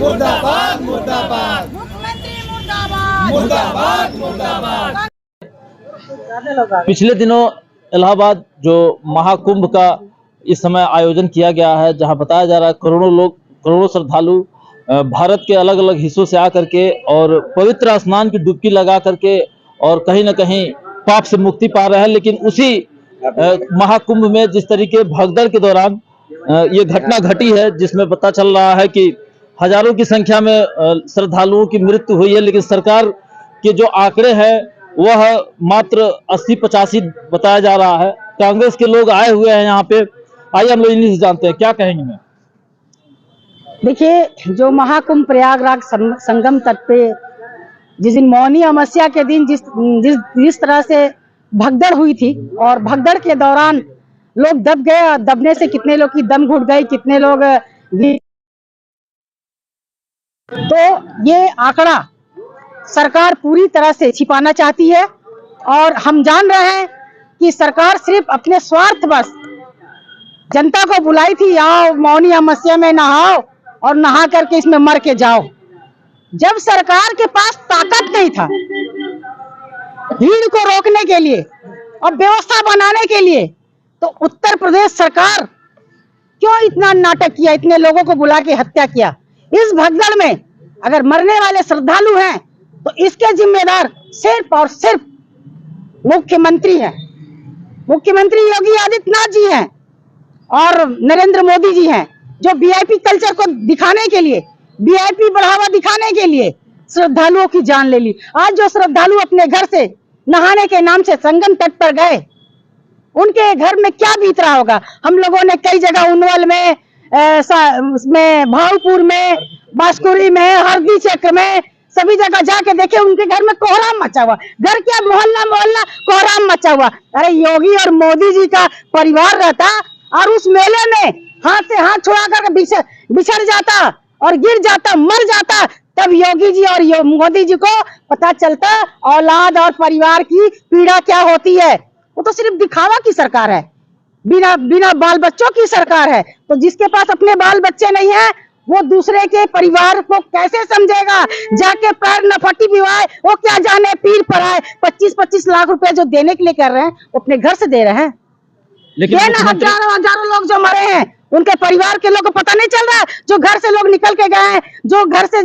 मुर्दाबाद मुर्दाबाद मुख्यमंत्री मुर्दाबाद मुर्दाबाद मुर्दाबाद। पिछले दिनों इलाहाबाद जो महाकुंभ का इस समय आयोजन किया गया है, जहां बताया जा रहा है करोड़ों श्रद्धालु भारत के अलग अलग हिस्सों से आकर के और पवित्र स्नान की डुबकी लगा करके और कहीं ना कहीं पाप से मुक्ति पा रहे हैं। लेकिन उसी महाकुंभ में जिस तरीके भगदड़ के दौरान ये घटना घटी है, जिसमें पता चल रहा है कि हजारों की संख्या में श्रद्धालुओं की मृत्यु हुई है, लेकिन सरकार के जो आंकड़े हैं वह मात्र 80-85 बताया जा रहा है। कांग्रेस के लोग आए हुए हैं यहाँ पे, आइए हम लोग इन्हीं से जानते हैं क्या कहेंगे। मैं देखिए, जो महाकुंभ प्रयागराज संगम तट पे जिस दिन मौनी अमावस्या के दिन जिस तरह से भगदड़ हुई थी और भगदड़ के दौरान लोग दब गए और दबने से कितने लोग की दम घुट गई, कितने लोग तो ये आंकड़ा सरकार पूरी तरह से छिपाना चाहती है। और हम जान रहे हैं कि सरकार सिर्फ अपने स्वार्थवश जनता को बुलाई थी, आओ मौनी अमावस्या में नहाओ और नहा करके इसमें मर के जाओ। जब सरकार के पास ताकत नहीं था भीड़ को रोकने के लिए और व्यवस्था बनाने के लिए, तो उत्तर प्रदेश सरकार क्यों इतना नाटक किया, इतने लोगों को बुला के हत्या किया। इस भगदड़ में अगर मरने वाले श्रद्धालु हैं तो इसके जिम्मेदार सिर्फ और सिर्फ मुख्यमंत्री हैं। मुख्यमंत्री योगी आदित्यनाथ जी हैं और नरेंद्र मोदी जी हैं, जो वीआईपी कल्चर को दिखाने के लिए, वीआईपी बढ़ावा दिखाने के लिए श्रद्धालुओं की जान ले ली। आज जो श्रद्धालु अपने घर से नहाने के नाम से संगम तट पर गए, उनके घर में क्या बीत रहा होगा। हम लोगों ने कई जगह उन्वल में, भावपुर में, बांसकुरी में, हरदी चक्र में, सभी जगह जाके देखे, उनके घर में कोहराम मचा हुआ। घर क्या, मोहल्ला मोहल्ला कोहराम मचा हुआ। अरे योगी और मोदी जी का परिवार रहता और उस मेले में हाथ से हाथ छुड़ा कर बिछड़ जाता और गिर जाता, मर जाता, तब योगी जी और मोदी जी को पता चलता औलाद और परिवार की पीड़ा क्या होती है। वो तो सिर्फ दिखावा की सरकार है, बिना बाल बच्चों की सरकार है। तो जिसके पास अपने बाल बच्चे नहीं है वो दूसरे के परिवार को कैसे समझेगा। जाके पैर न फटी बिवाए, वो क्या जाने पीर पर आए। 25-25 लाख रुपए जो देने के लिए कर रहे हैं वो अपने घर से दे रहे हैं। लेकिन हजारों लोग जो मरे हैं उनके परिवार के लोग को पता नहीं चल रहा है। जो घर से लोग निकल के गए हैं, जो घर से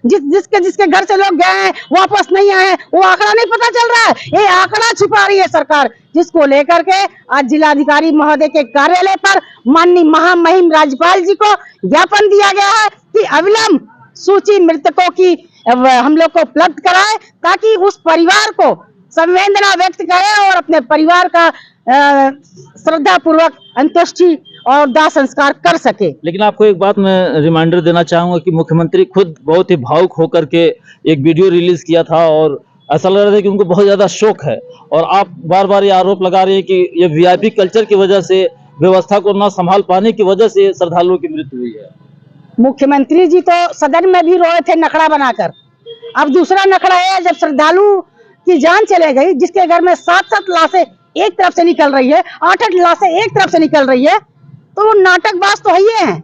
जिसके घर से लोग गए हैं वापस नहीं आए हैं, वो आंकड़ा नहीं पता चल रहा है। ये आंकड़ा छुपा रही है सरकार, जिसको लेकर के आज जिलाधिकारी महोदय के कार्यालय पर माननीय महामहिम राज्यपाल जी को ज्ञापन दिया गया है कि अविलंब सूची मृतकों की हम लोग को उपलब्ध कराए, ताकि उस परिवार को संवेदना व्यक्त करे और अपने परिवार का श्रद्धा पूर्वक अंत्येष्टि और दाह संस्कार कर सके। लेकिन आपको एक बात मैं रिमाइंडर देना चाहूंगा कि मुख्यमंत्री खुद बहुत ही भावुक होकर के एक वीडियो रिलीज किया था और ऐसा लग रहा था कि उनको बहुत ज्यादा शौक है। और आप बार बार ये आरोप लगा रहे हैं कि ये वीआईपी कल्चर की वजह से, व्यवस्था को न संभाल पाने की वजह से श्रद्धालुओं की मृत्यु हुई है। मुख्यमंत्री जी तो सदन में भी रोए थे नखड़ा बनाकर। अब दूसरा नखड़ा है, जब श्रद्धालु की जान चले गई, जिसके घर में 7-7 लाशें एक तरफ से निकल रही है, 8-8 लाशें एक तरफ से निकल रही है, तो वो नाटकबाज तो है,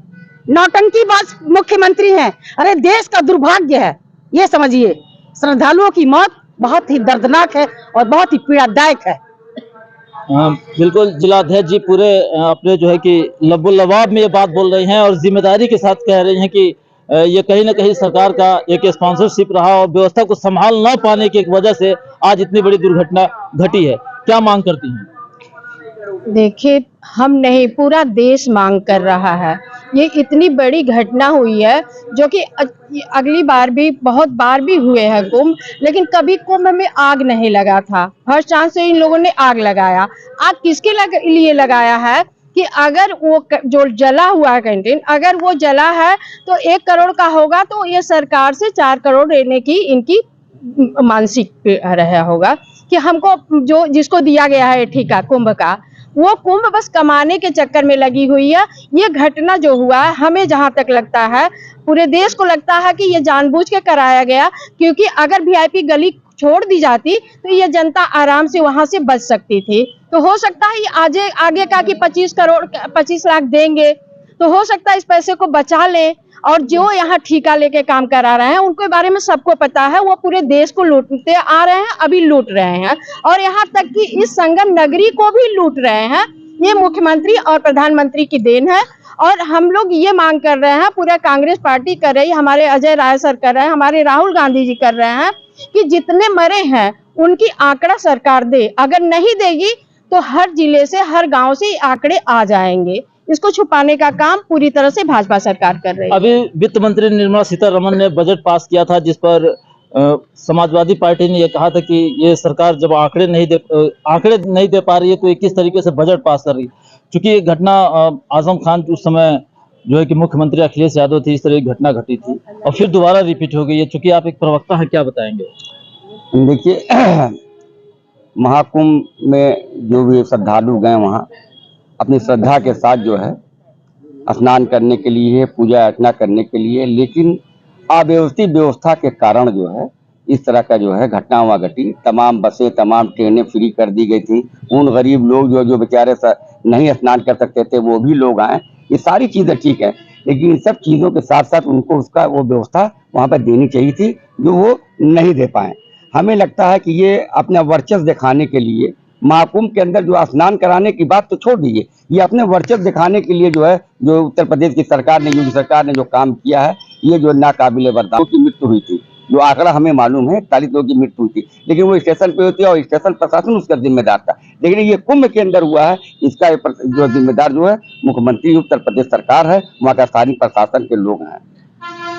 नौटंकी बाज मुख्यमंत्री हैं। अरे देश का दुर्भाग्य है, ये समझिए। श्रद्धालुओं की मौत बहुत ही दर्दनाक है और बहुत ही पीड़ादायक है। बिल्कुल, जिलाध्यक्ष जी पूरे अपने जो है कि लब्बो लबाब में ये बात बोल रहे हैं और जिम्मेदारी के साथ कह रहे हैं कि ये कहीं ना कहीं सरकार का एक स्पॉन्सरशिप रहा और व्यवस्था को संभाल न पाने की वजह से आज इतनी बड़ी दुर्घटना घटी है। क्या मांग करती हैं? देखिए, हम नहीं, पूरा देश मांग कर रहा है। ये इतनी बड़ी घटना हुई है जो कि अगली बार भी बहुत बार भी हुए हैं कुंभ, लेकिन कभी कुंभ में आग नहीं लगा था। फर्स्ट चांस से इन लोगों ने आग लगाया। आग किसके लिए लगाया है कि अगर वो जो जला हुआ है कैंटीन, अगर वो जला है तो 1 करोड़ का होगा, तो ये सरकार से 4 करोड़ देने की इनकी मानसिक रहा होगा कि हमको जो जिसको दिया गया है ठेका कुंभ का, वो कुंभ बस कमाने के चक्कर में लगी हुई है। ये घटना जो हुआ है, हमें जहां तक लगता है, पूरे देश को लगता है कि ये जानबूझ के कराया गया, क्योंकि अगर वीआईपी गली छोड़ दी जाती तो ये जनता आराम से वहां से बच सकती थी। तो हो सकता है ये आगे का कि 25 लाख देंगे, तो हो सकता है इस पैसे को बचा लें और जो यहाँ ठेका लेके काम करा रहे हैं उनके बारे में सबको पता है। वो पूरे देश को लूटते आ रहे हैं, अभी लूट रहे हैं, और यहाँ तक कि इस संगम नगरी को भी लूट रहे हैं। ये मुख्यमंत्री और प्रधानमंत्री की देन है। और हम लोग ये मांग कर रहे हैं, पूरा कांग्रेस पार्टी कर रही है, हमारे अजय राय सर कर रहे हैं, हमारे राहुल गांधी जी कर रहे हैं कि जितने मरे हैं उनकी आंकड़ा सरकार दे। अगर नहीं देगी तो हर जिले से, हर गांव से आंकड़े आ जाएंगे। इसको छुपाने का काम पूरी तरह से भाजपा सरकार कर रही है। अभी वित्त मंत्री निर्मला सीतारमण ने बजट पास किया था, जिस पर समाजवादी पार्टी ने यह कहा था कि ये सरकार जब आंकड़े नहीं दे पा रही है तो ये किस तरीके से बजट पास कर रही है। चूंकि ये घटना आजम खान उस समय जो है कि मुख्यमंत्री अखिलेश यादव थी, इस तरह की घटना घटी थी और फिर दोबारा रिपीट हो गई है। चूंकि आप एक प्रवक्ता हैं, क्या बताएंगे? देखिए, महाकुंभ में जो भी श्रद्धालु गए वहाँ अपनी श्रद्धा के साथ जो है स्नान करने के लिए, पूजा अर्चना करने के लिए, लेकिन अव्यवस्थित व्यवस्था के कारण जो है इस तरह का जो है घटना वहाँ घटी। तमाम बसें, तमाम ट्रेनें फ्री कर दी गई थी। उन गरीब लोग जो बेचारे नहीं स्नान कर सकते थे वो भी लोग आए। ये सारी चीज़ें ठीक है, लेकिन इन सब चीज़ों के साथ साथ उनको उसका वो व्यवस्था वहाँ पर देनी चाहिए थी जो वो नहीं दे पाए। हमें लगता है कि ये अपना वर्चस्व दिखाने के लिए, महाकुंभ के अंदर जो स्नान कराने की बात तो छोड़ दीजिए, ये अपने वर्चस्व दिखाने के लिए जो है, जो उत्तर प्रदेश की सरकार ने, योगी सरकार ने जो काम किया है, ये जो नाकाबिले बर्दाश्त की मृत्यु हुई थी। जो आंकड़ा हमें मालूम है 41 लोगों की मृत्यु हुई थी, लेकिन वो स्टेशन पे होती है और स्टेशन प्रशासन उसका जिम्मेदार था। लेकिन ये कुंभ के अंदर हुआ है, इसका जो जिम्मेदार जो है मुख्यमंत्री उत्तर प्रदेश सरकार है, वहाँ का स्थानीय प्रशासन के लोग हैं।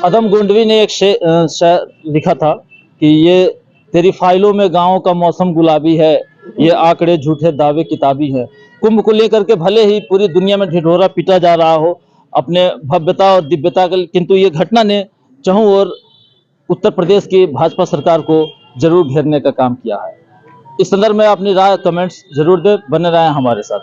अदम गोंडवी ने एक शेर लिखा था कि ये तेरी फाइलों में गाँव का मौसम गुलाबी है, ये आंकड़े झूठे दावे किताबी है। कुंभ को लेकर के भले ही पूरी दुनिया में ढिढोरा पीटा जा रहा हो अपने भव्यता और दिव्यता का, किंतु ये घटना ने चारों ओर उत्तर प्रदेश की भाजपा सरकार को जरूर घेरने का काम किया है। इस संदर्भ में अपनी राय, कमेंट्स जरूर दें। बने रहें हमारे साथ।